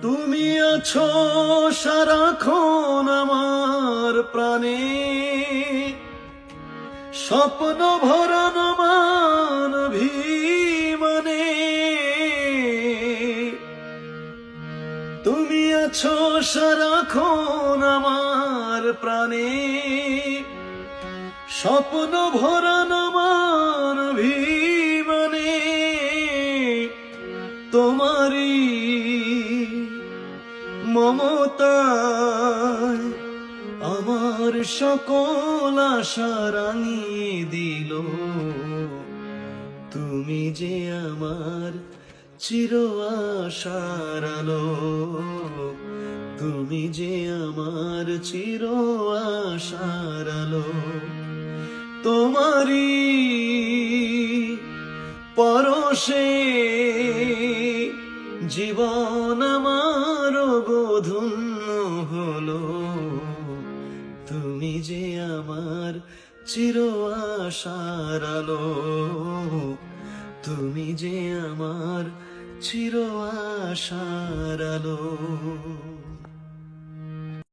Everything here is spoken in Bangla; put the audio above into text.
তুমি আছো সারাক্ষণ আমার প্রাণে, স্বপ্ন ভরা মান অভিমানে। তুমি আছো সারাক্ষণ আমার প্রাণে, স্বপ্ন ভরা মান অভিমানে। তোমারি মমতায় আমার সকল আশা রাঙিয়ে দিল। তুমি যে আমার চির আশার আলো, তুমি যে আমার চির আশার আলো। তোমারি পরশে জীবন আমার ধন্য হলো। তুমি যে আমার চির আশার আলো, তুমি যে আমার চির আশার আলো।